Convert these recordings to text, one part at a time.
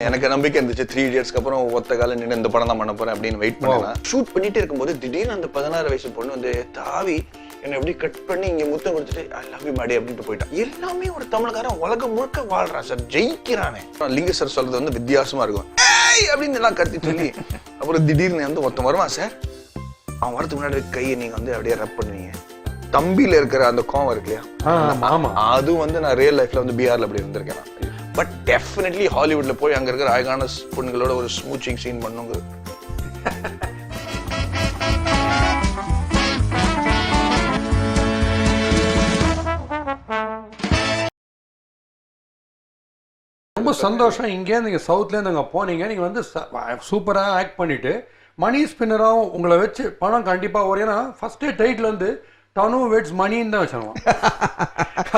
எனக்கு நம்பிக்கை இருந்துச்சு 3 இயர்ஸ்க்கு அப்புறம் ஒத்த கால நின்று இந்த படம் தான் பண்ண போறேன் அப்படின்னு வெயிட் பண்ணேன். ஷூட் பண்ணிட்டே இருக்கும்போது திடீர்னு அந்த 16 வயசு பொண்ணு வந்து தாவி என்னை எப்படி கட் பண்ணி இங்க முத்தம் கொடுத்துட்டு ஐ லவ் யூ மாடி அப்படின்ட்டு போயிட்டான். எல்லாமே ஒரு தமிழ்காரன் உலகம் முழுக்க வாழ்றான் சார், ஜெயிக்கிறானே. லிங்க சார் சொல்றது வந்து வித்தியாசமா இருக்கும். ஏய் அப்படின்னு எல்லாம் கத்தி சொல்லி அப்புறம் திடீர்னு வந்து ஒருத்தன் வருவான் சார், அவன் வரதுக்கு முன்னாடி கையை நீங்க வந்து அப்படியே ரப் பண்ணுவீங்க. தம்பியில இருக்கிற அந்த கோவம் இருக்கு இல்லையா, அது வந்து நான் ரியல் லைஃப்ல வந்து பிஆர்ல அப்படி இருந்திருக்கேன். பட் டெஃபினெட்லி ஹாலிவுட்ல போய் அங்க இருக்கிற அழகான பொண்ணுங்களோட ஒரு ஸ்மூச்சிங் சீன் பண்ணுங்க. ரொம்ப சந்தோஷம். இங்கே நீங்கள் சவுத்லேருந்து அங்கே போனீங்க, நீங்கள் வந்து சூப்பராக ஆக்ட் பண்ணிவிட்டு மணி ஸ்பின்னராகவும் உங்களை வச்சு பணம் கண்டிப்பாக வரும். ஏன்னா ஃபஸ்ட்டே டைட்டில் வந்து டனு வெட்ஸ் மணின்னு தான் வச்சாங்க.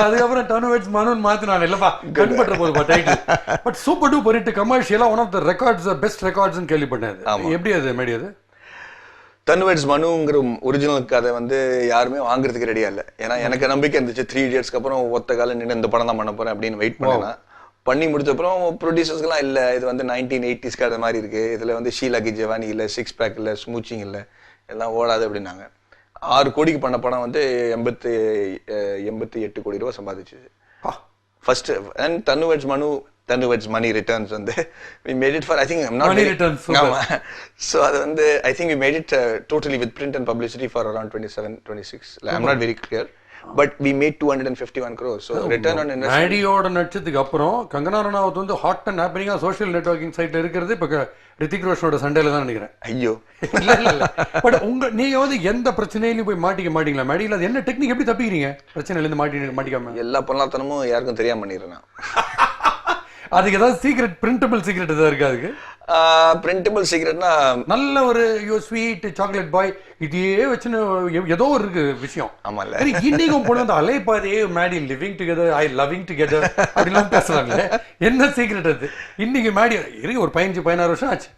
அதுக்கப்புறம் டனு வெட்ஸ் மனுன்னு மாற்றினாங்க. இல்லைப்பா கண்பற்ற போதுப்பா title. But super duper hit, கமர்ஷியலாக one of the records, best ரெக்கார்ட்ஸ்ன்னு கேள்விப்பட்டேன். எப்படி அது மேடி? அது டனு வெட்ஸ் மனுங்கிற ஒரிஜினல் கதை வந்து யாருமே வாங்குறதுக்கு ரெடியா இல்லை. ஏன்னா எனக்கு நம்பிக்கை இருந்துச்சு 3 இயர்ஸ்க்கு அப்புறம் ஒத்த கால நின்று இந்த படம் தான் பண்ண போறேன் அப்படின்னு வெயிட் பண்ணேன். பண்ணி முடிச்ச அப்புறம் ப்ரொடியூசர்ஸ்க்குலாம் இல்லை, இது வந்து 1980s கதை மாதிரி இருக்கு, இதுல வந்து ஷீலாகி ஜவானி இல்லை, 6 பேக் இல்லை, ஸ்மூச்சிங் இல்லை, எல்லாம் ஓடாது அப்படின்னாங்க. 6 கோடிக்கு பண்ண படம் வந்து 88 கோடி ரூபாய் சம்பாதிச்சு ஃபர்ஸ்ட். அண்ட் டனு வெட்ஸ் மணி ரிட்டர்ன்ஸ் வந்து we made it for, I think I'm not money returns. So அது வந்து I think we made it totally with print and publicity for around 27-26. I'm not very clear. But we made 251 crores. So return on investment. மேடியோட நட்சத்துக்கு அப்புறம் கங்கனா ரனாவத் வந்து hot and ஹேப்பனிங்கா social networking சைட்ல இருக்கிறது இப்ப ரித்திக் ரோஷனோட சண்டையில தான் நினைக்கிறேன். ஐயோ இல்ல. பட் நீங்க வந்து எந்த பிரச்சனையிலும் போய் மாட்டிக்க மாட்டீங்களா மேடியில? அது என்ன டெக்னிக், எப்படி தப்பிக்கிறீங்க பிரச்சனையில இருந்து மாட்டிக்காம? எல்லா பொருளாத்தனமும் யாருக்கும் தெரியாம பண்ணிடுறேன். அதுக்கு ஏதாவது சீக்ரெட், பிரிண்டபிள் சீக்ரெட் ஏதாவது இருக்கு? அதுக்கு பிரிண்டபிள் சீக்ரெட்னா நல்ல ஒரு ஸ்வீட் சாக்லேட் பாய் இதையே வச்சுன்னு ஏதோ ஒரு இருக்கு விஷயம். ஆமால இன்னைக்கும் போல அந்த அலைப்பாதையே மேடி லிவிங் டுகெதர், ஐ லவ்விங் டுகெதர் அப்படிலாம் பேசுறாங்களே, என்ன சீக்ரெட் அது? இன்னைக்கு மேடி இருக்கு ஒரு 15-16 வருஷம் ஆச்சு,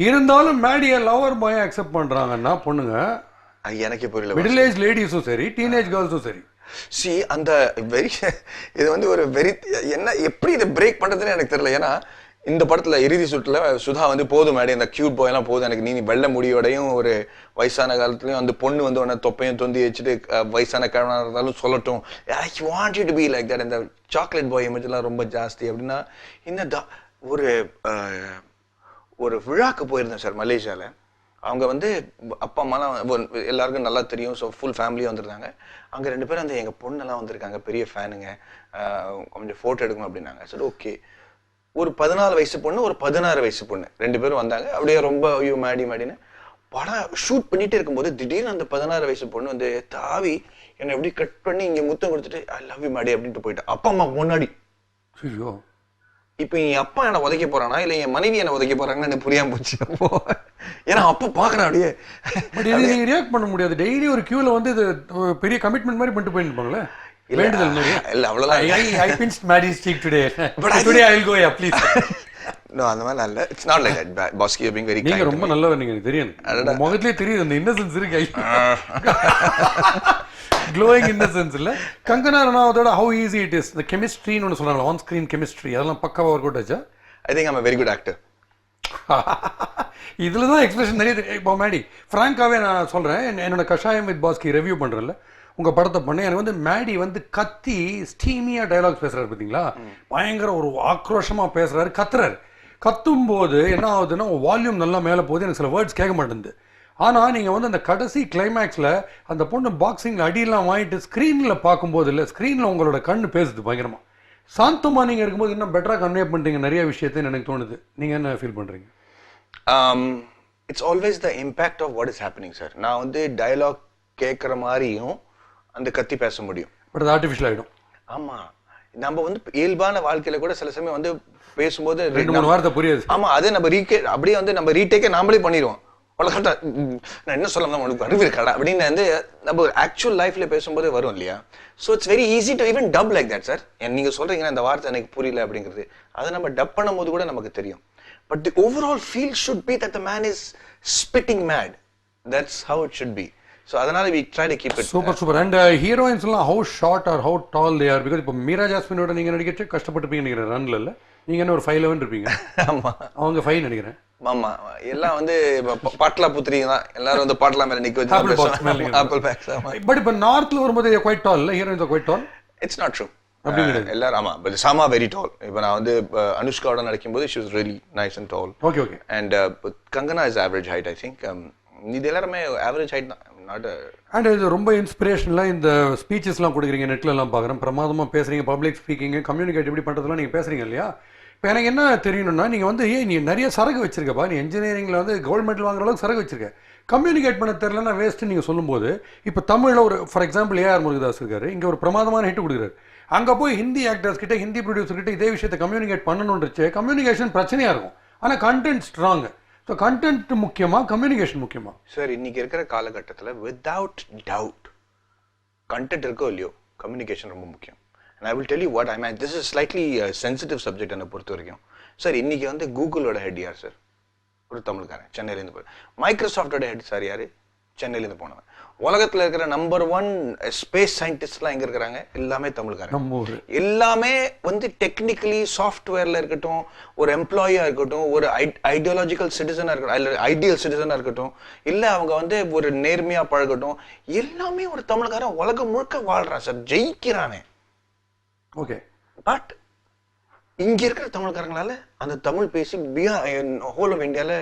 இருந்தாலும் மேடியை லவர் பாய் அக்செப்ட் பண்றாங்கன்னா பொண்ணுங்க, எனக்கே புரியல. மிடில் ஏஜ் லேடிஸும் சரி, டீனேஜ் கேர்ள்ஸும் சரி. அந்த இது வந்து ஒரு வெரி என்ன எப்படி இதை பிரேக் பண்றதுன்னு எனக்கு தெரியல. ஏன்னா இந்த படத்துல இறுதி சுற்றுல சுதா வந்து போதும் மேடி, அந்த கியூட் பாய் எல்லாம் போதும் எனக்கு, நீ வெள்ள முடியோடையும் ஒரு வயசான காலத்துலயும் அந்த பொண்ணு வந்து உடனே தொப்பையும் தொந்தி வச்சுட்டு வயசான கிழவனா இருந்தாலும் சொல்லட்டும், I want you to be like that. இந்த சாக்லேட் பாய் இமேஜ் எல்லாம் ரொம்ப ஜாஸ்தி அப்படின்னா. இந்த ஒரு விழாக்கு போயிருந்தேன் சார் மலேசியால. அவங்க வந்து அப்பா அம்மாலாம் எல்லாருக்கும் நல்லா தெரியும். ஸோ ஃபுல் ஃபேமிலியும் வந்துருந்தாங்க. அங்கே 2 பேரும் வந்து எங்கள் பொண்ணெல்லாம் வந்திருக்காங்க, பெரிய ஃபேனுங்க, கொஞ்சம் ஃபோட்டோ எடுக்கணும் அப்படின்னாங்க. சரி ஓகே. ஒரு 14 வயசு பொண்ணு, ஒரு 16 வயசு பொண்ணு 2 பேரும் வந்தாங்க. அப்படியே ரொம்ப ஐயோ மேடின்னு படம் ஷூட் பண்ணிட்டே இருக்கும்போது திடீர்னு அந்த 16 வயசு பொண்ணு வந்து தாவி என்னை எப்படி கட் பண்ணி இங்கே முத்தம் கொடுத்துட்டு ஐ லவ் யூ மாடி அப்படின்ட்டு போயிட்டா. அப்பா அம்மா முன்னாடி. ஐயோ, இப்போ என் அப்பா என்னை உதைக்க போறானா இல்லை என் மனைவி என்னை உதைக்க போறாங்கன்னு எனக்கு புரியாம போச்சு. அப்போ ஏன்னா அப்பா பாக்குறேன் அப்படியே. பட் இது நீங்க ரியாக்ட் பண்ண முடியாது. டெய்லி ஒரு கியூல வந்து இது பெரிய கமிட்மெண்ட் மாதிரி பண்ணிட்டு போயிருப்பாங்களே. வேண்டுதல் மாதிரி இல்ல அவ்வளவுதான். ஐ பின்ச்ட் மேடி's cheek today. But today I will go, yeah, please. No, அந்த மாதிரி இல்ல. It's not like that. Boski, you're being very kind. நீங்க ரொம்ப நல்லவர், நீங்க தெரியும். முகத்திலே தெரியுது அந்த இன்னசென்ஸ் இருக்கு. glowing innocence இல்ல. Kangana ரனாவத்தோட how easy it is, the chemistry னு சொல்றாங்க, on screen chemistry, அதெல்லாம் பக்காவா ஒர்க் அவுட் ஆச்சா? I think I'm a very good actor. இதுல தான் எக்ஸ்பிரஷன் நிறைய. இப்போ மேடி ஃப்ராங்காவே நான் சொல்றேன், என்னோட கஷாயம் வித் பாஸ்கி ரிவ்யூ பண்றேன்ல உங்க படத்தை பண்ண, எனக்கு வந்து மேடி வந்து கத்தி ஸ்டீமியா டயலாக்ஸ் பேசுறாரு பார்த்தீங்களா, பயங்கர ஒரு ஆக்ரோஷமா பேசுறாரு, கத்தும் போது என்ன ஆகுதுன்னா வால்யூம் நல்லா மேலே போகுது, எனக்கு சில வேர்ட்ஸ் கேட்க மாட்டேங்குது. ஆனால் நீங்கள் வந்து அந்த கடைசி கிளைமேக்ஸில் அந்த பொண்ணு பாக்ஸிங்கில் அடியெல்லாம் வாங்கிட்டு ஸ்க்ரீனில் பார்க்கும்போது இல்லை, ஸ்க்ரீனில் உங்களோட கண்ணு பேசுது பயங்கரமாக. சாந்தமாக நீங்கள் இருக்கும்போது இன்னும் பெட்டராக கன்வே பண்ணுறீங்க நிறைய விஷயத்தைன்னு எனக்கு தோணுது. நீங்கள் என்ன ஃபீல் பண்ணுறீங்க? It's always the impact of what is happening sir. நான் வந்து டயலாக் கேட்குற மாதிரியும் அந்த கத்தி பேச முடியும். பட் அது ஆர்டிஃபிஷியல் ஆகிடும். ஆமாம், நம்ம வந்து இயல்பான வாழ்க்கையில கூட சில சமயம் வந்து பேசும்போது 2-3 வார்த்தை புரியாது. ஆமாம், அதே நம்ம அப்படியே வந்து நம்ம ரீடேக்கே நாமளே பண்ணிடுவோம். நான் என்ன சொல்லலாம் உனக்கு அறிவு இருக்கடா அப்படின்னு வந்து நம்ம ஆக்சுவல் லைஃப்ல பேசும்போது வரும் இல்லையா. So it's very easy to even dub like that sir. நீங்க சொல்றீங்கன்னா இந்த வார்த்தை எனக்கு புரியல அப்படிங்கிறது, அதை நம்ம டப் பண்ணும் போது கூட நமக்கு தெரியும். But the overall feel should be that the man is spitting mad. That's how it should be. So அதனால we try to keep it super. And heroines எல்லாம் how short or how tall they are, because இப்போ மீரா ஜாஸ்மினோட நீங்க நடிக்கச்சே கஷ்டப்பட்டு நினைக்கிறேன் ரன்ல இல்ல. நீங்க என்ன ஒரு 5'11" இருப்பீங்க. ஆமா அவங்க 5 நினைக்கிறேன். ஆமா எல்லாம் வந்து பாட்லா புத்திரிங்க தான் எல்லாரும் வந்து பாட்லா மேல நிக்க வச்சு Apple box மேல நிக்க. Apple packs. ஆமா பட் இப்ப நார்த்ல வரும்போது குவைட் டால் இல்ல, heroines quite tall. It's not true. அப்படி கிடையாது. எல்லாரும் ஆமா பட் சாமா வெரி டால். இப்போ நான் வந்து அனுஷ்காவோட நடிக்கும்போது she was really nice and tall. Okay okay. And Kangana is average height I think. இது எல்லாருமே ஆவரேஜ் ஹைட் தான். நாட் அண்ட் இது ரொம்ப இன்ஸ்பிரேஷனலாக இந்த ஸ்பீச்சஸ்லாம் கொடுக்குறீங்க, நெட்லலாம் பார்க்குறேன், பிரமாதமாக பேசுகிறீங்க, பப்ளிக் ஸ்பீக்கிங் கம்யூனிகேட் எப்படி பண்ணுறதுலாம் நீங்கள் பேசுகிறீங்க இல்லையா. இப்போ எனக்கு என்ன தெரியணும்னா, நீங்கள் வந்து நீ நிறைய சரகு வச்சிருக்கப்பா, நீ இன்ஜினியரிங்கில் வந்து கோல்டு மெடல் வாங்குற அளவுக்கு சரகு வச்சிருக்க, கம்யூனிகேட் பண்ண தெரியலன்னா வேஸ்ட்டு நீங்கள் சொல்லும்போது, இப்போ தமிழில் ஒரு ஃபார் எக்ஸாம்பிள் ஏஆர் முருகதாஸ் இருக்காரு, இங்கே ஒரு பிரமாதமான ஹிட் கொடுக்குறாரு, அங்கே போய் ஹிந்தி ஆக்டர்ஸ் கிட்ட ஹிந்தி ப்ரொடியூசர் கிட்ட இதே விஷயத்தை கம்யூனிகேட் பண்ணணுன்றச்சு கம்யூனிகேஷன் பிரச்சனையாக இருக்கும். ஆனால் கண்டென்ட் ஸ்ட்ராங். ஸோ கண்டென்ட் முக்கியமா கம்யூனிகேஷன் முக்கியமா? சார் இன்னைக்கு இருக்கிற காலகட்டத்தில் வித்தவுட் டவுட் கண்டென்ட் இருக்கோ இல்லையோ கம்யூனிகேஷன் ரொம்ப முக்கியம். And I will tell you what I mean. This is slightly sensitive subject என்னை பொறுத்த வரைக்கும். சார் இன்னைக்கு வந்து கூகுளோட ஹெட் யார் சார்? ஒரு தமிழ்காரன், சென்னையிலேருந்து போய். மைக்ரோசாஃப்டோட ஹெட் சார் யாரு? சென்னையிலேருந்து போனவன். உலகத்தில் இருக்கிற நம்பர் 1 ஸ்பேஸ் சயின்டிஸ்ட்லாம் எங்கே இருக்கிறாங்க? எல்லாமே தமிழ்காரங்க. எல்லாமே வந்து டெக்னிக்கலி சாஃப்ட்வேர்ல இருக்கட்டும், ஒரு எம்ப்ளாயியா இருக்கட்டும், ஒரு ஐடியாலஜிக்கல் சிட்டிசனாக இருக்கட்டும், இல்லை ஐடியல் சிட்டிசனாக இருக்கட்டும், இல்லை அவங்க வந்து ஒரு நேர்மையாக பழகட்டும், எல்லாமே ஒரு தமிழ்காரன் உலகம் முழுக்க வாழ்றான் சார், ஜெயிக்கிறானே. ஓகே. பட் இங்க இருக்கிற தமிழ்காரங்களால அந்த தமிழ் பேசி ஹோல் ஆஃப் இந்தியால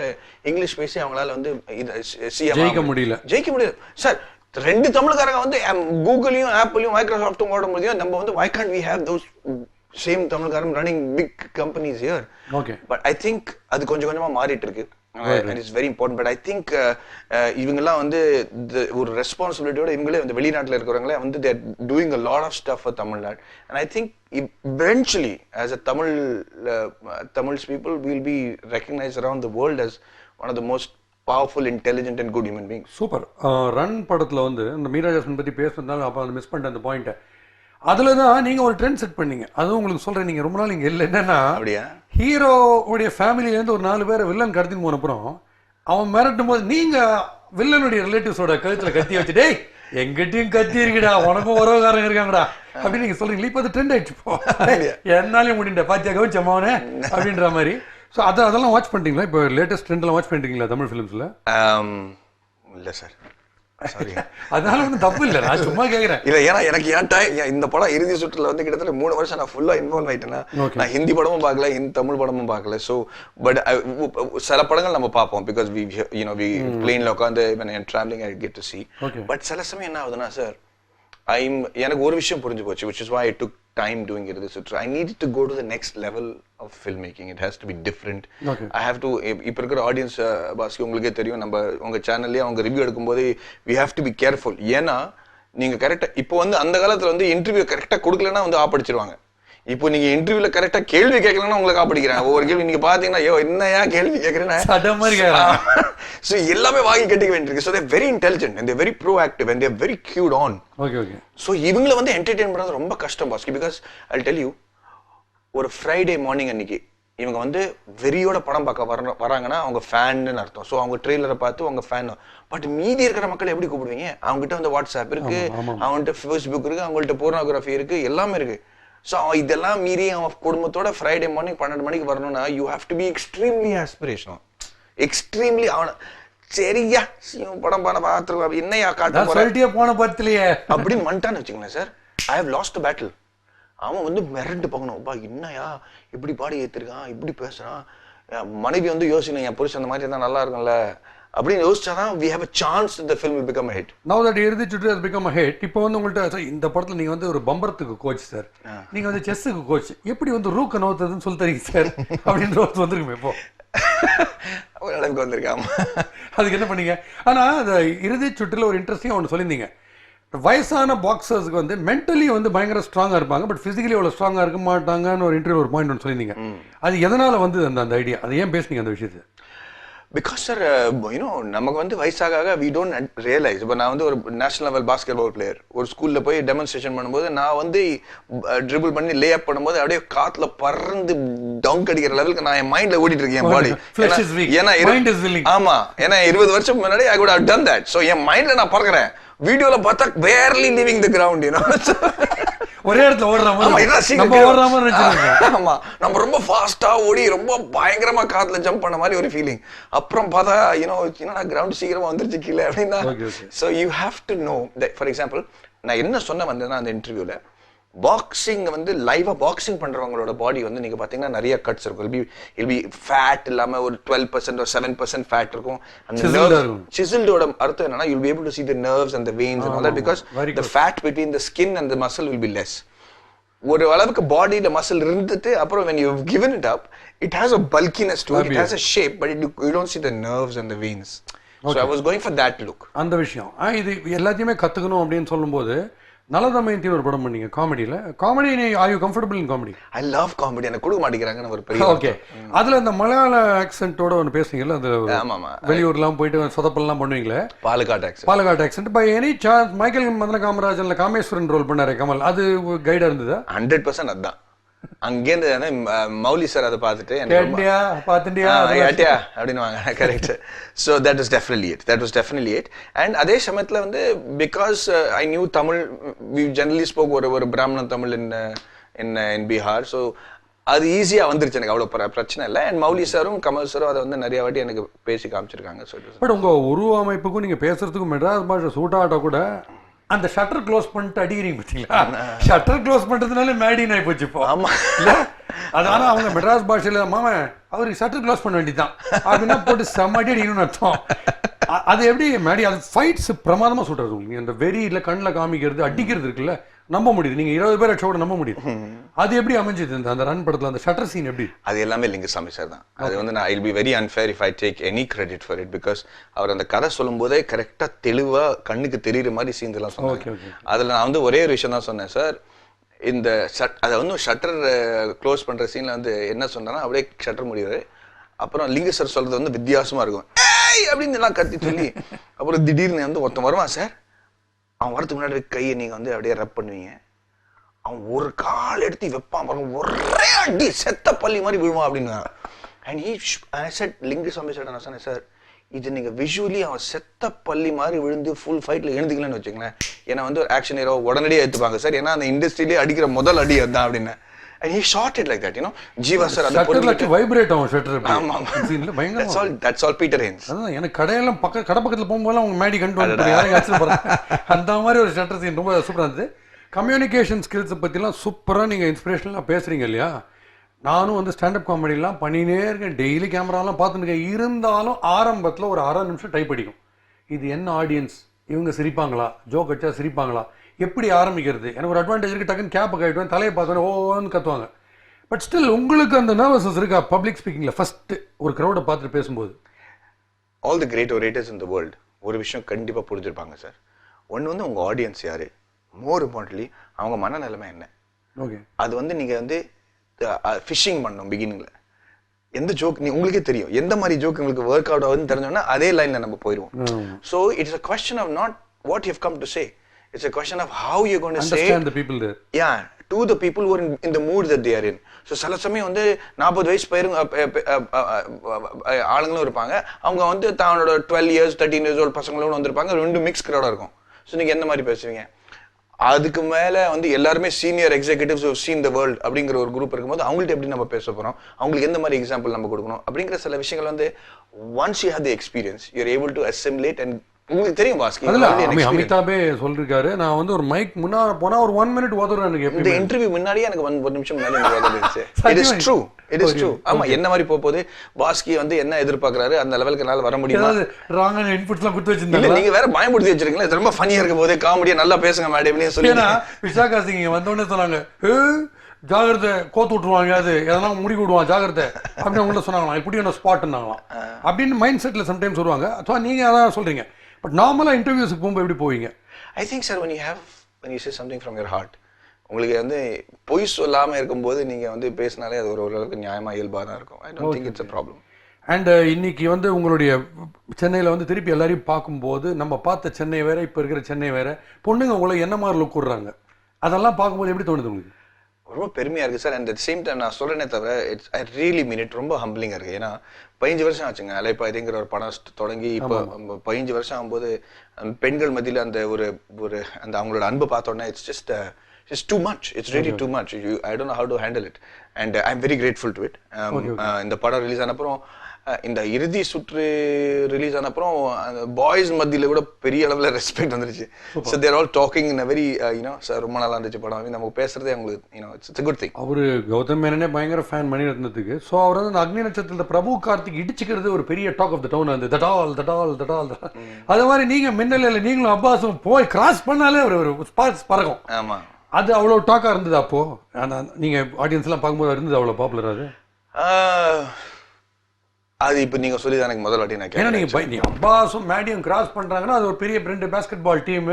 இங்கிலீஷ் பேசி அவங்களால வந்து ஜெயிக்க முடியல. சார் 2 தமிழ்காரங்க வந்து கூகுளையும் ஆப்பிளையும் மைக்ரோசாஃப்டும் ஓட முடியும். நம்ம வந்து why can't we have those same தமிழ்காரன் running big companies here? Okay. But I think அது கொஞ்சம் கொஞ்சமா மாறிட்டு இருக்கு. And it's very important. But I think இவங்கெல்லாம் வந்து ஒரு ரெஸ்பான்சிபிலிட்டியோட இவங்களே வந்து வெளிநாட்டில் இருக்கிறவங்களே வந்து they are doing a lot of stuff for Tamil Nadu. And I think eventually as a Tamil people will be recognized around the world as one of the most powerful, intelligent and good human beings. Super. Run படத்துல வந்து இந்த Meera jasmine பத்தி பேசுறதுனால அப்ப அந்த miss பண்ணிட்ட அந்த point. அதுல தான் நீங்க ஒரு ட்ரெண்ட் செட் பண்ணீங்க. அதுவும் உங்களுக்கு சொல்றேன், நீங்க ரொம்ப நாள் இங்க இல்லை. என்னன்னா அப்படியா, ஹீரோவுடைய ஃபேமிலியிலேருந்து ஒரு 4 பேரை வில்லன் கடத்தின்னு போன அப்புறம் அவன் மிரட்டும் போது நீங்க வில்லனுடைய ரிலேட்டிவ்ஸோட கழுத்துல கத்தி வச்சுட்டே எங்கிட்டையும் கத்தி இருக்குடா, உனக்கும் உறவுகாரங்க இருக்காங்கடா அப்படின்னு நீங்க சொல்றீங்களா? இப்போ அது ட்ரெண்ட் ஆயிடுச்சு. இப்போ என்னாலையும் முடிந்த பாத்தியா கவிச்சம்மாவனே அப்படின்ற மாதிரி. ஸோ அதெல்லாம் வாட்ச் பண்ணிட்டீங்களா? இப்போ லேட்டஸ்ட் ட்ரெண்ட்லாம் வாட்ச் பண்ணிட்டீங்களா தமிழ் ஃபிலிம்ஸ்ல? இல்லை சார், அதனால ஒன்றும் தப்பு இல்லை, நான் சும்மா கேட்குறேன். இல்லை ஏன்னா எனக்கு இந்த படம் இறுதி சுற்றுல வந்து கிட்டத்தட்ட 3 வருஷம் நான் ஃபுல்லாக இன்வால்வ் ஆயிட்டேன்னா, நான் ஹிந்தி படமும் பார்க்கல, தமிழ் படமும் பார்க்கல. ஸோ பட் சில படங்கள் நம்ம பார்ப்போம் பிகாஸ் வி பிளேன்ல உட்காந்து travelling I get to see. But சில சமயம் என்ன ஆகுதுன்னா சார், எனக்கு ஒரு விஷயம் புரிஞ்சு போச்சு, which is why I took time doing it. I needed to go to the next level of filmmaking. It has to be different. I have to இப்ப இருக்கிற ஆடியன்ஸ் பாஸ்கி உங்களுக்கே தெரியும், நம்ம உங்க சேனல்லே அவங்க ரிவ்யூ எடுக்கும்போது we have to be careful. ஏன்னா நீங்க கரெக்டா இப்போ வந்து அந்த காலத்துல வந்து இன்டர்வியூ கரெக்டா கொடுக்கலன்னா வந்து ஆப்படிச்சிருவாங்க. இப்போ நீங்க இன்டர்வியூல கரெக்டா கேள்வி கேட்கலன்னா உங்களுக்கு ஆப்படிக்கிறாங்க. ஒவ்வொரு கேள்வி நீங்க பாத்தீங்கன்னா ஐயோ என்னையா கேள்வி கேட்கறேன்னா so எல்லாமே வாங்கி கட்டிக்க வேண்டியிருக்கு. So they're very intelligent and they're very proactive and they're very cued on. Okay. So இவங்கள வந்து என்டர்டெயின் பண்றது ரொம்ப கஷ்டம் Bhaski. Because I'll tell you, ஒரு ஃப்ரைடே மார்னிங் அன்னைக்கு இவங்க வந்து வெறியோட படம் பார்க்க வராங்கன்னா அவங்க ஃபேன்னு அர்த்தம். ஸோ அவங்க ட்ரெய்லரை பார்த்து அவங்க ஃபேன். பட் மீதி இருக்கிற மக்கள் எப்படி கூப்பிடுவீங்க? அவங்ககிட்ட வந்து வாட்ஸ்அப் இருக்கு, அவங்கள்ட்ட ஃபேஸ்புக் இருக்கு, அவங்கள்ட்ட போர்னோகிராஃபி இருக்கு, எல்லாமே இருக்கு. ஸோ இதெல்லாம் மீறி அவன் குடும்பத்தோட ஃப்ரைடே மார்னிங் 12 மணிக்கு வரணும்னா you have to be extremely aspirational, extremely. அவனை சரியா படம் பண்ண பார்த்துருவா என்னையா காட்டு போன படத்துலயே அப்படின்னு வந்துட்டான்னு வச்சுங்களேன் sir, I have lost the battle. அவன் வந்து மிரண்டு பார்க்கணும், பா என்னையா இப்படி பாடி ஏற்றிருக்கான், இப்படி பேசுறான். மனைவி வந்து யோசிக்கணும், என் புருஷன் அந்த மாதிரி இருந்தால் நல்லா இருக்கும்ல அப்படின்னு யோசிச்சாதான் we have a chance that the film will become a hit. Now that இறுதி சுற்று has become a hit. இப்போ வந்து உங்கள்கிட்ட இந்த படத்துல நீங்க வந்து ஒரு பம்பரத்துக்கு கோச் சார், நீங்க வந்து செஸ்ஸுக்கு கோச், எப்படி வந்து ரூக்க நோத்துறதுன்னு சொல்லி தரீங்க சார் அப்படின்ற ஒரு வந்துருக்குமே இப்போ ஒரு அளவுக்கு வந்திருக்காம. அதுக்கு என்ன பண்ணீங்க? ஆனா அந்த இறுதி சுற்றுல ஒரு இன்ட்ரெஸ்டிங்கா ஒன்று சொல்லியிருந்தீங்க, வயசான பாக்ஸர்ஸ்க்கு வந்து மென்டலி வந்து பயங்கர ஸ்ட்ராங்கா இருப்பாங்க, பட் பிசிக்கலி அவ்வளவு ஸ்ட்ராங்கா இருக்க மாட்டாங்கன்னு ஒரு இன்டர்வியூ ஒரு பாயிண்ட் ஒன்று சொல்லியிருந்தீங்க. அது எதனால வந்து அந்த ஐடியா, அது ஏன் பேசுனீங்க அந்த விஷயத்தை? பிகாஸ் சார் நமக்கு வந்து வயசாக வி டோன்ட் ரியலைஸ். இப்போ நான் வந்து ஒரு national level basketball player, ஒரு ஸ்கூலில் போய் டெமான்ஸ்ட்ரேஷன் பண்ணும்போது நான் வந்து ட்ரிபிள் பண்ணி லே அப் பண்ணும்போது அப்படியே காத்துல பறந்து டவுன் அடிக்கிற லெவலுக்கு நான் என் மைண்ட்ல ஓடிட்டு இருக்கேன் என் பாடி. ஆமா, ஏன்னா 20 வருஷம் முன்னாடி I could have done that. So என் மைண்ட்ல நான் பறக்கிறேன், வீடியோல பார்த்தா barely leaving the ground, you know. ஒரே இடத்துல ஓடுற ஆமா, மாதிரி இதான் secret. நம்ம ஓடுற மாதிரி நினைச்சிருக்கோம். ஆமா, நம்ம ரொம்ப ஃபாஸ்டா ஓடி ரொம்ப பயங்கரமா காத்துல ஜம்ப் பண்ண மாதிரி ஒரு ஃபீலிங். அப்புறம் பார்த்தா என்னடா கிரவுண்ட் சீக்கிரமா வந்துருச்சு கீழே அப்படின்னா. So you have to know. For example, நான் என்ன சொன்ன வந்தேன்னா அந்த இன்டர்வியூல, பாக்ஸிங் வந்து லைவா பாக்ஸிங் பண்றவங்களோட பாடி வந்து நீங்க பாத்தீங்கன்னா நிறைய கட்ஸ் இருக்கும். இல் பி ஃபேட் இல்லாம ஒரு 12% or 7% ஃபேட் இருக்கும். அந்த சிசில்டோட அர்த்தம் என்னன்னா, you'll be able to see the nerves and the veins and all that, because the fat between the skin and the muscle will be less. ஒரு அளவுக்கு பாடியில மசில் இருந்துட்டு அப்புறம் when you've given it up, it has a bulkiness to it, it has a shape, but you don't see the nerves and the veins. So I was going for that look. அந்த விஷயம் இது எல்லாத்தையுமே கத்துக்கணும் அப்படின்னு சொல்லும்போது, நலதமயந்தின்னு ஒரு படம் பண்ணீங்க காமெடியில. Comedy, are you comfortable in comedy? I love comedy. எனக்கு கொடுக்க மாட்டேங்கிறாங்கன்னு ஒரு பெரிய. ஓகே, அதுல இந்த மலையாள ஆக்சென்ட்டோட ஒன்று பேசுனீங்கல்ல, அந்த ஆமாமா வெளியூர்லாம் போயிட்டு சொதப்பல்லாம் பண்ணுவீங்களே, Palakkad accent. By any chance Michael Madana காமராஜன்ல காமேஸ்வரன் ரோல் பண்ணாரு கமல், அது கைடா இருந்ததா? 100% அதான். அங்கேருந்து மௌலி சார் அதை பார்த்துட்டு அப்படின்னு வாங்க. Correct. So that was definitely it. And அதே சமயத்தில் வந்து because I knew Tamil, we generally spoke ஒரு பிராமணன் தமிழ் இன் பீகார். ஸோ அது ஈஸியா வந்துருச்சு, எனக்கு அவ்வளோ பிரச்சனை இல்லை. அண்ட் மௌலி சாரும் கமல் சாரும் அதை வந்து நிறைய வாட்டி எனக்கு பேசி காமிச்சிருக்காங்க. பட் உங்க உருவ அமைப்புக்கும் நீங்க பேசுறதுக்கும் மெட்ராஸ் பாஷை சூட் ஆட்டா கூட அந்த ஷட்டர் க்ளோஸ் பண்ணிட்டு அடிக்கிறீங்க பார்த்தீங்களா? ஷட்டர் க்ளோஸ் பண்றதுனால மேடின் ஆகி போச்சு இப்போ. ஆமா, அதனால அவங்க மெட்ராஸ் பாஷையில மாமா அவருக்கு ஷட்டர் க்ளோஸ் பண்ண வேண்டியதான் அப்படின்னா போட்டு செம்மடி அடிக்கணும்னு அர்த்தம். அது எப்படி மேடி, அது ஃபைட்ஸ் பிரமாதமா சொல்றது உங்களுக்கு. அந்த வெறி இல்லை கண்ணில் காமிக்கிறது, அடிக்கிறது இருக்குல்ல, நம்ப முடியுது. நீங்க 20 பேர் அடிச்சோட நம்ப முடியுது. அது எப்படி அமைஞ்சது அந்த ரன் படத்துல அந்த ஷட்டர் சீன் எப்படி? அது எல்லாமே லிங்குசாமி சார் தான். அது வந்து நான் I'll be very unfair if I take any credit for it, because அவர் அந்த கதை சொல்லும் போதே கரெக்டா தெளிவா கண்ணுக்கு தெரியுற மாதிரி சீன்ஸ் எல்லாம் சொன்னாங்க. அதுல நான் வந்து ஒரே ஒரு விஷயம் தான் சொன்னேன் சார். இந்த அதை வந்து ஷட்டர் க்ளோஸ் பண்ற சீன்ல வந்து என்ன சொன்னா, அப்படியே ஷட்டர் முடியுது. அப்புறம் லிங்கு சார் சொல்றது வந்து வித்தியாசமா இருக்கும். ஏய் அப்படின்னு எல்லாம் கத்தி சொல்லி அப்புறம் திடீர்னு வந்து ஒருத்தன் வருவான் சார். அவன் வரதுக்கு முன்னாடி கையை நீங்க வந்து அப்படியே ரப் பண்ணுவீங்க. அவன் ஒரு கால் எடுத்து வைப்பான் பாருங்க, ஒரே அடி செத்த பள்ளி மாதிரி விழுவான் அப்படின்னு. And he said Lingusamy sir, நான் சொன்னேன் சார், இது நீங்க விஷுவலி அவன் செத்த பள்ளி மாதிரி விழுந்து ஃபுல் ஃபைட்ல எழுந்துக்கலன்னு வச்சுங்களேன், ஏன்னா வந்து ஒரு ஆக்ஷன் ஹீரோ உடனடியே எடுத்துப்பாங்க சார், ஏன்னா அந்த இண்டஸ்ட்ரியிலே அடிக்கிற முதல் அடி அதுதான் அப்படின்னு. And he shot it like that, you know. Jeeva sir அந்த பொறுத்து வைப்ரேட் ஆகும் ஷட்டர். ஆமா சீன்ல பயங்கரமா. That's all Peter Hens. அதான் எனக்கு கடையெல்லாம் கடை பக்கத்துல போகும்போது அவங்க மேடி கண்டு வந்து யாரையும் அடிச்சு போறாங்க. அந்த மாதிரி ஒரு ஷட்டர் சீன் ரொம்ப சூப்பரா இருந்தது. கம்யூனிகேஷன் ஸ்கில்ஸை பற்றிலாம் சூப்பராக நீங்கள் இன்ஸ்பிரேஷனலாக பேசுகிறீங்க இல்லையா? நானும் வந்து ஸ்டாண்டப் காமெடிலாம் பண்ணினே இருக்கேன், டெய்லி கேமராலாம் பார்த்துருக்கேன். இருந்தாலும் ஆரம்பத்தில் ஒரு 1/2 நிமிஷம் டைப் அடிக்கும். இது என்ன ஆடியன்ஸ், இவங்க சிரிப்பாங்களா, ஜோக் அடிச்சா சிரிப்பாங்களா, எப்படி ஆரம்பிக்கிறது? எனக்கு ஒரு அட்வான்டேஜ் இருக்குது, டக்குன்னு கேப்பை கட்டுவேன், தலையை பார்த்தோன்னே ஓன்னு கத்துவாங்க. பட் ஸ்டில் உங்களுக்கு அந்த நர்வஸ்னஸ் இருக்கா பப்ளிக் ஸ்பீக்கிங்கில் ஃபஸ்ட்டு ஒரு க்ரௌடை பார்த்துட்டு பேசும்போது? All the great orators in the world ஒரு விஷயம் கண்டிப்பாக புரிஞ்சிருப்பாங்க சார். ஒன்று வந்து உங்கள் ஆடியன்ஸ் யார், மோர் இம்பார்ட்டன்ட்லி அவங்க மனநிலைமை என்ன. ஓகே, அது வந்து நீங்கள் வந்து ஃபிஷிங் பண்ணணும் பிகினிங்கில். எந்த ஜோக் உங்களுக்கே தெரியும், எந்த மாதிரி ஜோக் உங்களுக்கு ஒர்க் அவுட் ஆகுதுன்னு தெரிஞ்சோன்னா அதே லைனில் நம்ம போயிடுவோம். So it's a question of not what you have come to say, it's a question of how you're going to understand the people there. Yeah, to the people who are in the mood that they are in. So சில சமயம் வந்து 40 வயசு ஆளுங்களும் இருப்பாங்க, அவங்க வந்து தன்னோட 12 years 13 years old பசங்களும் வந்திருப்பாங்க, ரெண்டு மிக்ஸ் கிரௌடா இருக்கும். ஸோ நீங்க எந்த மாதிரி பேசுவீங்க? அதுக்கு மேல வந்து எல்லாருமே senior executives of seen the world அப்படிங்கிற ஒரு குரூப் இருக்கும்போது அவங்கள்ட்ட எப்படி நம்ம பேச போறோம், அவங்களுக்கு எந்த மாதிரி எக்ஸாம்பிள் நம்ம கொடுக்கணும் அப்படிங்கிற சில விஷயங்கள் வந்து once you have the experience you're able to assimilate. And உங்களுக்கு தெரியும் பாஸ்கி, அமிதாபே சொல்லிருக்காரு, நான் வந்து ஒரு மைக் முன்னாடி போனா ஒரு 1 minute ஓதுறேன். எனக்கு இந்த இன்டர்வியூ முன்னாடியே எனக்கு 1 நிமிஷம் முன்னாடி ஓதுறேன். It is true, it is true. ஆமா, என்ன மாதிரி போகுது பாஸ்கி வந்து என்ன எதிர்பார்க்கறாரு அந்த லெவலுக்கு என்னால வர முடியுமா? ராங்கா இன்புட்ஸ்லாம் கொடுத்து வச்சிருந்தீங்க, நீங்க வேற பயமுறுத்தி வச்சிருக்கீங்களா, இது ரொம்ப ஃபன்னியா இருக்கும் போதே காமெடியா நல்லா பேசுங்க மேடம்னு சொல்லி. ஏன்னா விசாகா சிங் வந்த உடனே சொன்னாங்க, ஜாகிரதை கோத்து விட்டுருவாங்க, அது எதனா முடி விடுவான் ஜாகிரதை அப்படின்னு அவங்கள்ட்ட சொன்னாங்களாம், இப்படி என்ன ஸ்பாட்னாங்களாம் அப்படின்னு மைண்ட் செட்ல சம்டைம்ஸ் வருவாங்க. ஸோ நீங்க அதான் சொல்றீங்க. பட் நார்மலா இன்டர்வியூஸ்க்கு போகும்போது எப்படி போவீங்க? I think sir when you say something from your heart, உங்களுக்கு வந்து பொய் சொல்லாம இருக்கும்போது நீங்க வந்து பேசினாலே அது ஓரளவுக்கு நியாயமா இயல்பா தான் இருக்கும். I don't think it's a problem. And இன்னைக்கு வந்து உங்களுடைய சென்னையில் வந்து திருப்பி எல்லாரையும் பார்க்கும்போது நம்ம பார்த்த சென்னை வேற, இப்போ இருக்கிற சென்னை வேற, பொண்ணுங்க உங்களை என்ன மாதிரி லுக் விடுறாங்க, அதெல்லாம் பார்க்கும்போது எப்படி தோணுது உங்களுக்கு? ரொம்ப பெருமையா இருக்கு sir. And at same time நான் சொல்றேனே தவிர it's I really mean it, ரொம்ப ஹம்பிளிங்கா இருக்கு. ஏன்னா 15 வருஷம் ஆச்சுங்க அலைப்பாய்திங்கிற ஒரு படம் தொடங்கி. இப்போ 15 வருஷம் ஆகும்போது பெண்கள் மத்தியில் அந்த ஒரு அந்த அவங்களோட அன்பு பார்த்தோன்னா it's just It's too much. It's really too much. I don't know how to handle it. And I'm very grateful to it. இந்த படம் ரிலீஸ் ஆன அப்புறம் இந்த இறுதி சுற்று ரிலீஸ் ஆன அப்புறம் பாய்ஸ் மத்தியில கூட பெரிய அளவுல ரெஸ்பெக்ட் வந்துருச்சு. So they're all talking in a very sir ரொம்ப நல்லா இருந்துச்சு படம். நம்ம பேசுறதே உங்களுக்கு it's a good thing. அவரு கௌதம் மேனனே பயங்கர ஃபேன் மணிரத்னத்துக்கு. ஸோ அவர் வந்து அந்த அக்னி நட்சத்திரத்தில் பிரபு கார்த்திக் இடிச்சுக்கிறது ஒரு பெரிய டாக் ஆஃப் த டவுன் வந்து தடால் அது மாதிரி நீங்க மின்னலில் நீங்களும் அப்பாஸும் போய் கிராஸ் பண்ணாலே ஒரு ஸ்பார்க்ஸ் பறக்கும். ஆமா, அது அவ்வளோ டாக்காக இருந்தது அப்போ நீங்க ஆடியன்ஸ் எல்லாம் பார்க்கும்போது இருந்தது அவ்வளோ பாப்புலர் அது? அது இப்போ நீங்க சொல்லி தான் எனக்கு முதல் வாட்டி நான் ஏன்னா நீங்க அப்பாஸும் மேடியும் கிராஸ் பண்றாங்கன்னா அது ஒரு பெரிய 2 பாஸ்கெட் பால் டீம்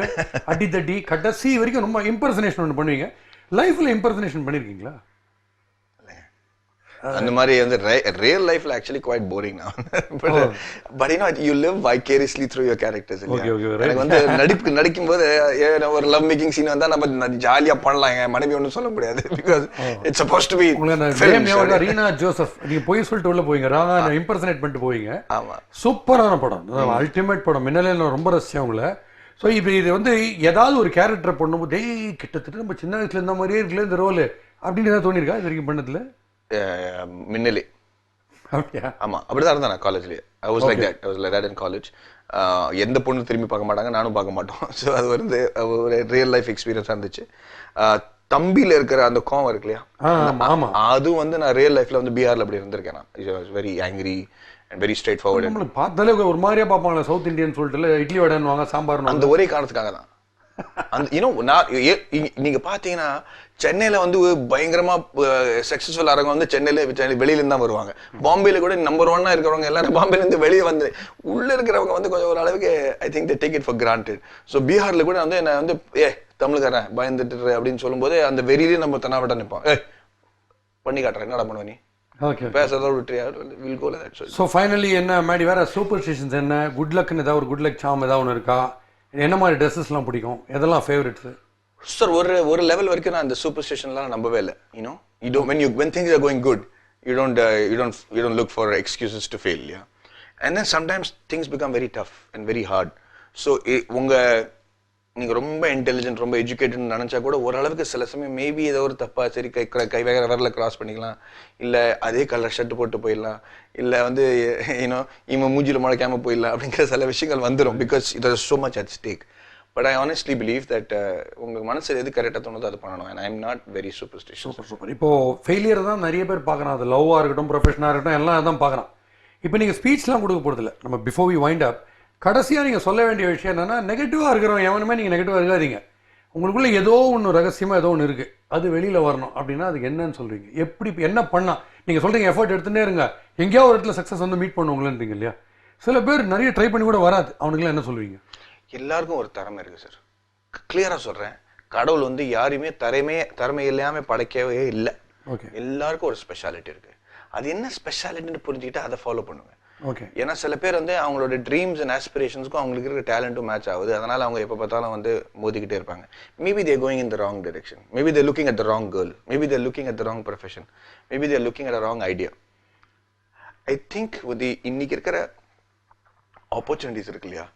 அடி தட்டி கடைசி வரைக்கும் ரொம்ப இம்பர்சனேஷன் ஒன்று பண்ணுவீங்க. லைஃப்ல இம்பர்சனேஷன் பண்ணிருக்கீங்களா? அந்த மாதிரி வந்து ரியல் லைஃப்ல ஆக்சுவலி குவைட் போரிங் நான். But you live vicariously through your characters. எனக்கு வந்து நடிக்கும் போது ஒரு லவ் மேக்கிங் சீன் வந்தா நம்ம ஜாலியா பண்ணலாம். என் மனைவி ஒன்றும் சொல்ல முடியாது. Because it's suppose to be Reena Joseph. நீங்க போய் சொல்லிட்டு உள்ள போவீங்க, ராங்கா இம்பர்சனேட் பண்ணிட்டு போவீங்க. ஆமா, சூப்பரான படம், அல்டிமேட் படம். மின்னலே ரொம்ப ரசிச்சேன் உங்களை. ஸோ இப்போ இது வந்து ஏதாவது ஒரு கேரக்டர் பண்ணும்போது கிட்டத்தட்ட நம்ம சின்ன வயசுல இருந்த மாதிரியே இருக்குல்ல இந்த ரோல் அப்படின்னு ஏதாவது தோணிருக்கா இது வரைக்கும் பண்ணதுல? மின்னலே ஆமா, அப்படிதான் இருந்தேன் நான் காலேஜ்லயே. I was like that in college. எந்த பொண்ணு திரும்பி பார்க்க மாட்டாங்க, நானும் பார்க்க மாட்டோம். ஸோ அது வந்து ஒரு ரியல் லைஃப் எக்ஸ்பீரியன்ஸா இருந்துச்சு. தம்பியில இருக்கிற அந்த கோவம் இருக்கு இல்லையா, அதுவும் வந்து நான் ரியல் லைஃப்ல வந்து பீகார்ல அப்படி இருந்திருக்கேன். நான் very angry and very straightforward. நம்மள பார்த்தாலே ஒரு மாதிரியா பார்ப்பாங்க சவுத் இந்தியன் சொல்லிட்டு இட்லி வடைன்னுவாங்க, சாம்பார். அந்த ஒரே காரணத்துக்காக தான். நீங்க பாத்தீங்கன்னா சென்னையில வந்து பயங்கரமா சக்சஸ்ஃபுல் ஆறவங்க வந்து சென்னையில வெளியில இருந்து தான் வருவாங்க. பாம்பேல கூட நம்பர் 1 இருக்கிறவங்க எல்லாரும் பாம்பேல இருந்து வெளியே வந்து உள்ள இருக்கிறவங்க வந்து கொஞ்சம் ஒரு அளவுக்கு I think they take it for granted. So பீகார்ல கூட வந்து என்ன வந்து தமிழ்காரன் பயந்துட்டு அப்படின்னு சொல்லும் போது அந்த வெறியிலேயே நம்ம தன்னாவட்ட நிற்போம். பண்ணி காட்டுறேன், என்னடா பண்ணுவ நீ பேசுறதோட விட்டுறியா, will go like that. So finally என்ன மேடி வேற சூப்பர்ஸ்டிஷன்ஸ் என்ன, குட் லக்னு ஏதாவது ஒரு குட் லக் சாம் ஏதாவது ஒன்று இருக்கா? என்ன மாதிரி ட்ரெஸ்ஸஸ்லாம் பிடிக்கும், எதெல்லாம் ஃபேவரட்ஸ்? சார் ஒரு லெவல் வரைக்கும் நான் அந்த சூப்பர்ஸ்டிஷன்லாம் நம்பவே இல்லை. when things are going good, you don't look for excuses to fail, yeah. And then sometimes things become very tough and very hard. So நீங்க ரொம்ப இன்டெலிஜென்ட் ரொம்ப எஜுகேட்டட் நினைச்சா கூட ஓரளவுக்கு சில சமயம் மேபி ஏதோ ஒரு தப்பா சரி கை வேற வரல கிராஸ் பண்ணிக்கலாம், இல்ல அதே கலர் ஷர்ட் போட்டு போயிடலாம், இல்ல வந்து இவன் மூஞ்சில முளைக்காம போயிடலாம் அப்படிங்கிற சில விஷயங்கள் வந்துடும். Because it is so much at stake. But I honestly believe that உங்க மனசுல எது கரெக்டா தோணுதோ அது பண்ணணும். And I am not very superstitious. Super. இப்போ ஃபெயிலியர் தான் நிறைய பேர் பார்க்கறாங்க. அது லவ்வா இருக்கட்டும், ப்ரொஃபஷனா இருக்கட்டும், எல்லாம் அதான் பார்க்கறான். இப்போ நீங்க ஸ்பீச்லாம் கொடுக்க போறது இல்ல. நம்ம பிஃபோர் வி வைண்ட் அப் கடைசியா நீங்க சொல்ல வேண்டிய விஷயம் என்னன்னா, நெகட்டிவா இருக்கிறவங்க எவனுமே நீங்க நெகட்டிவா இருக்காதீங்க. உங்களுக்குள்ள ஏதோ ஒன்று ரகசியமா ஏதோ ஒன்று இருக்கு, அது வெளியில வரணும். அப்படின்னா அதுக்கு என்னன்னு சொல்றீங்க? எப்படி என்ன பண்ணா நீங்க சொல்றீங்க எஃபர்ட் எடுத்துட்டே இருங்க, எங்கேயாவது ஒரு இடத்துல சக்சஸ் வந்து மீட் பண்ணுவீங்களன்றீங்க இல்லையா? சில பேர் நிறைய ட்ரை பண்ணி கூட வராது, அவனுக்குலாம் என்ன சொல்லுவீங்க? எல்லாருக்கும் ஒரு திறமை இருக்கு சார். கிளியரா சொல்றேன், கடவுள் வந்து யாரையுமே திறமை இல்லாம படைக்கவே இல்லை. எல்லாருக்கும் ஒரு ஸ்பெஷாலிட்டி இருக்கு. அது என்ன ஸ்பெஷாலிட்டின்னு புரிஞ்சுக்கிட்டு அதை ஃபாலோ பண்ணுங்க. ஏன்னா சில பேர் வந்து அவங்களோட ட்ரீம்ஸ் அண்ட் ஆஸ்பிரேஷன்ஸ்க்கும் அவங்களுக்கு இருக்கிற டேலண்ட்டும் மேட்ச் ஆகுது. அதனால அவங்க எப்போ பார்த்தாலும் வந்து மோதிக்கிட்டே இருப்பாங்க. Maybe they're going in the wrong direction, maybe they're looking at the wrong girl, maybe they're looking at the wrong profession, maybe they're looking at the wrong idea. I think இன்னைக்கு இருக்கிற ஆப்பர்ச்சுனிட்டிஸ் இருக்கு இல்லையா,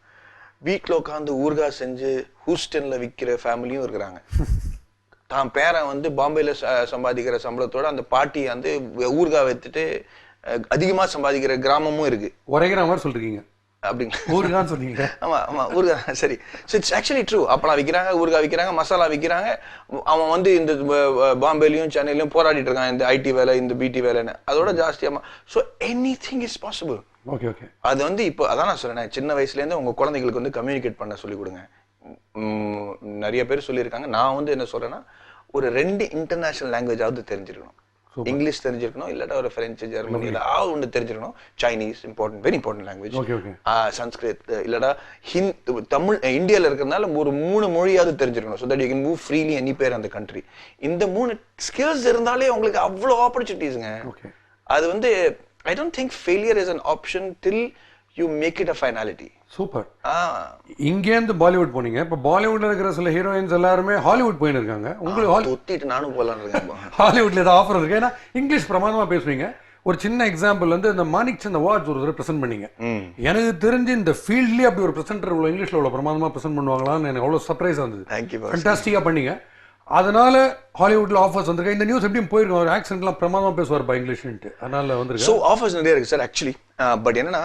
வீட்டில் உட்காந்து ஊர்கா செஞ்சு ஹூஸ்டன்ல விற்கிற ஃபேமிலியும் இருக்கிறாங்க. தான் பேரன் வந்து பாம்பேல சம்பாதிக்கிற சம்பளத்தோட அந்த பாட்டி வந்து ஊர்கா வைத்துட்டு அதிகமா சம்பாதிக்கிற கிராமமும் இருக்கு. ஒரேங்கிற மாதிரி சொல்றீங்க அப்படிங்களா? ஊர்கான்னு சொன்னீங்க. ஆமா ஊர்கா. சரி, ஸோ இட்ஸ் ஆக்சுவலி ட்ரூ. அப்பெல்லாம் விற்கிறாங்க, ஊர்கா விற்கிறாங்க, மசாலா விற்கிறாங்க. அவன் வந்து இந்த பாம்பேலையும் சென்னையிலையும் போராடிட்டு இருக்கான், இந்த ஐடி வேலை, இந்த பிடி வேலைன்னு. அதோட ஜாஸ்தியாமா. So anything is possible. Okay. அது வந்து இப்போ அதான் நான் சொல்றேன், சின்ன வயசுலேருந்து உங்க குழந்தைங்களுக்கு வந்து கம்யூனிகேட் பண்ண சொல்லி கொடுங்க. நிறைய பேர் சொல்லியிருக்காங்க. நான் வந்து என்ன சொல்றேன்னா, ஒரு 2 இன்டர்நேஷனல் லாங்குவேஜாவது தெரிஞ்சிருக்கணும். இங்கிலீஷ் தெரிஞ்சிருக்கணும், இல்லாட்டா ஒரு பிரெஞ்சு, ஜெர்மனி, ஏதாவது ஒன்று தெரிஞ்சிருக்கணும். Chinese important, very important language. Sanskrit, இல்லாட்டா தமிழ். இந்தியாவில் இருக்கிறதுனால ஒரு 3 மொழியாவது தெரிஞ்சிருக்கணும். So that you can move freely anywhere அந்த கண்ட்ரி. இந்த 3 ஸ்கில்ஸ் இருந்தாலே உங்களுக்கு அவ்வளோ ஆப்பர்ச்சுனிட்டிஸ்ங்க. அது வந்து I don't think failure is an option till you make it a finality. Super. இங்கேருந்து பாலிவுட் போனீங்க. இப்போ பாலிவுட்ல இருக்கிற சில ஹீரோயின்ஸ் எல்லாருமே ஹாலிவுட் போயின்னு இருக்காங்க. உங்களுக்கு ஒத்திட்டு நானும் போகலான்னு இருக்கேன். ஹாலிவுட்ல ஏதாவது ஆஃபர் இருக்கு? ஏன்னா இங்கிலீஷ் பிரமாதமா பேசுவீங்க. ஒரு சின்ன எக்ஸாம்பிள் வந்து இந்த மாணிக் சந்த் அவார்ட்ஸ் ஒரு ப்ரெசென்ட் பண்ணீங்க. எனக்கு தெரிஞ்சு இந்த ஃபீல்ட்லயே அப்படி ஒரு ப்ரெசென்டர் இங்கிலீஷ்ல இவ்வளோ பிரமாதமா ப்ரெசென்ட் பண்ணுவாங்களான்னு எனக்கு அவ்வளோ சர்ப்ரைஸாக இருந்தது. ஃபேண்டாஸ்டிக்காக பண்ணீங்க. அதனால ஹாலிவுட்ல ஆஃபர்ஸ் வந்திருக்கு. இந்த நியூஸ் எப்படியும் போயிருக்கும், அவர் ஆக்சென்ட்லாம் பிரமாதமா பேசுவார் இங்கிலீஷ்ன்ட்டு, அதனால வந்திருக்கு. ஸோ ஆஃபர்ஸ் நிறைய இருக்கு சார் ஆக்சுவலி. பட் என்னன்னா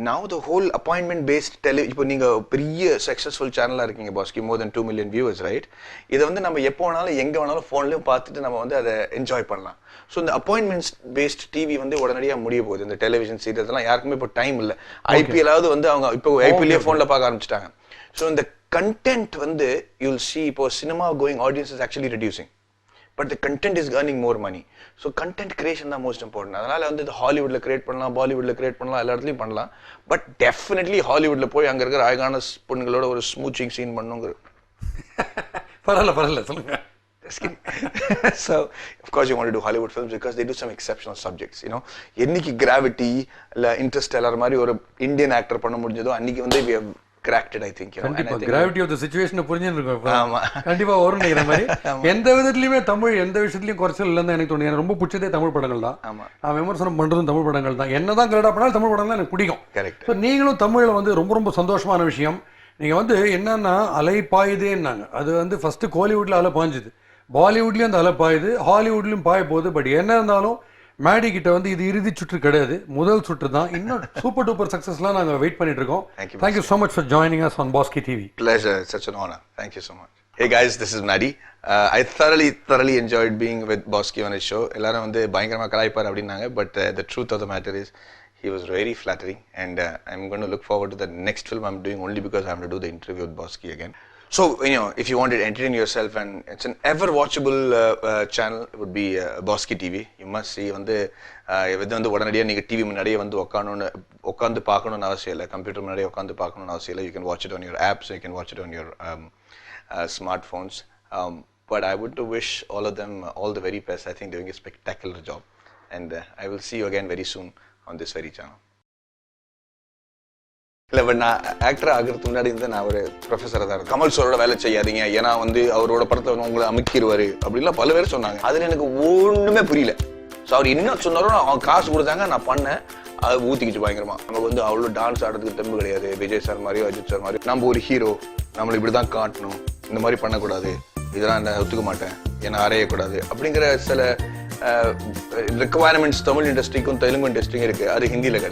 now the whole appointment based இப்போ நீங்க பெரிய சக்ஸஸ்ஃபுல் சேனலாக இருக்கீங்க Baski, more then 2 million viewers, right? இதை வந்து நம்ம எப்போ வேணாலும் எங்கே வேணாலும் ஃபோன்லேயும் பார்த்துட்டு நம்ம வந்து அதை என்ஜாய் பண்ணலாம். ஸோ இந்த அப்பாயின்மெண்ட்ஸ் பேஸ்ட் டிவி வந்து உடனடியாக முடிய போகுது. இந்த டெலிவிஷன் சீரியல்ஸ்லாம் யாருக்குமே இப்போ டைம் இல்லை. ஐபிஎல்லாவது வந்து அவங்க இப்போ ஐபிஎல்லே ஃபோனில் பார்க்க ஆரம்பிச்சிட்டாங்க. ஸோ இந்த கண்டென்ட் வந்து யூல் சி இப்போ cinema going audience is actually reducing, but the content is earning more money. So content creation தான் மோஸ்ட் இம்பார்ட்டன்ட். அதனால வந்து இது ஹாலிவுட்ல கிரியேட் பண்ணலாம், பாலிவுட்ல கிரியேட் பண்ணலாம், எல்லா இடத்துலையும் பண்ணலாம். பட் டெஃபினெட்லி ஹாலிவுட்ல போய் அங்கே இருக்கிற அழகான பொண்ணுங்களோட ஒரு ஸ்மூச்சிங் சீன் பண்ணுங்கிற. பரவாயில்ல சொல்லுங்க. So of course you want to do Hollywood films because they do some exceptional subjects, you know. என்னைக்கு கிராவிட்டி இல்ல இன்டர்ஸ்டெல்லர் மாதிரி ஒரு இந்தியன் ஆக்டர் பண்ண முடிஞ்சதோ அன்னைக்கு வந்து we have cracked it, I think, you know. கண்டிப்பா கிராவிட்டி ஆஃப் தி சிச்சுவேஷன் புரிஞ்சிருக்கும். ஆமா, கண்டிப்பா வரும் நினைக்கிற மாதிரி. எந்த விதத்துலயுமே தமிழ் எந்த விஷயத்துலயும் குறைச்சல் இல்லைன்னு எனக்கு தோணுது. எனக்கு ரொம்ப பிடிச்சதே தமிழ் படங்கள் தான். ஆமா, நான் விமர்சனம் பண்றதும் தமிழ் படங்கள் தான். என்னதான் கிரேடா பண்ணாலும் தமிழ் படங்கள் தான் எனக்கு பிடிக்கும். கரெக்ட். ஸோ நீங்களும் தமிழ்ல வந்து ரொம்ப ரொம்ப சந்தோஷமான விஷயம். நீங்க வந்து என்னன்னா அலை பாயுதேன்னாங்க, அது வந்து ஃபர்ஸ்ட் கோலிவுட்ல அலை பாஞ்சுது, பாலிவுட்லயும் அந்த அலை பாயுது, ஹாலிவுட்லயும் பாய போகுது. பட் என்ன இருந்தாலும் மேடி கிட்ட வந்து இது இறுதி சுற்று கிடையாது, முதல் சுற்று தான். இன்னும் சூப்பர் டூப்பர் சக்சஸ்லாம் நாங்க வெயிட் பண்ணிட்டு இருக்கோம். Thank you so much for joining us on Bosky TV. Pleasure, such an honor. Thank you so much. Hey guys, this is Maddie. I thoroughly enjoyed being with Bosky on his show. எல்லாரும் வந்து பயங்கரமா கலாய்ப்பார் அப்படின்னாங்க, but the truth of the matter is he was very flattering, and I'm going to look forward to the next film I'm doing only because I have to do the interview with Bosky again. So, you know, if you want to entertain yourself, and it's an ever watchable channel, it would be Bosky TV. You must see. வந்து இது வந்து உடனடியாக நீங்கள் TV முன்னாடியே வந்து உட்காந்து பார்க்கணும்னு அவசியம் இல்லை, கம்ப்யூட்டர் முன்னாடியே உட்காந்து பார்க்கணும்னு அவசியம் இல்லை. You can watch it on your apps, you can watch it on your smartphones. But I would wish all of them all the very best. I think they're doing a spectacular job, and I will see you again very soon on this very channel. இல்லை, but நான் actor ஆகிறதுக்கு முன்னாடி வந்து நான் ஒரு ப்ரொஃபஸராக தான் இருக்கேன். கமல் சாரோட வேலை செய்யாதீங்க, ஏன்னா வந்து அவரோட படத்தை உங்களை அமுக்கிடுவார் அப்படின்லாம் பல பேர் சொன்னாங்க. அதில் எனக்கு ஒன்றுமே புரியல. ஸோ அவர் என்ன சொன்னாரோ அவங்க காசு கொடுத்தாங்க, நான் பண்ணேன், அதை ஊற்றிக்கிச்சு பயங்கரமா. நமக்கு வந்து அவ்வளோ டான்ஸ் ஆடுறதுக்கு தெம்பு கிடையாது. விஜய் சார் மாதிரியோ அஜித் சார் மாதிரியோ நம்ம ஒரு ஹீரோ, நம்மளை இப்படி தான் காட்டணும், இந்த மாதிரி பண்ணக்கூடாது, இதெல்லாம் நான் ஒத்துக்க மாட்டேன், ஏன்னா அறையக்கூடாது அப்படிங்கிற சில ரெக்குவயர்மெண்ட்ஸ் தமிழ் இண்டஸ்ட்ரிக்கும் தெலுங்கு இண்டஸ்ட்ரிக்கும் இருக்குது. அது ஹிந்தியில் கிடையாது.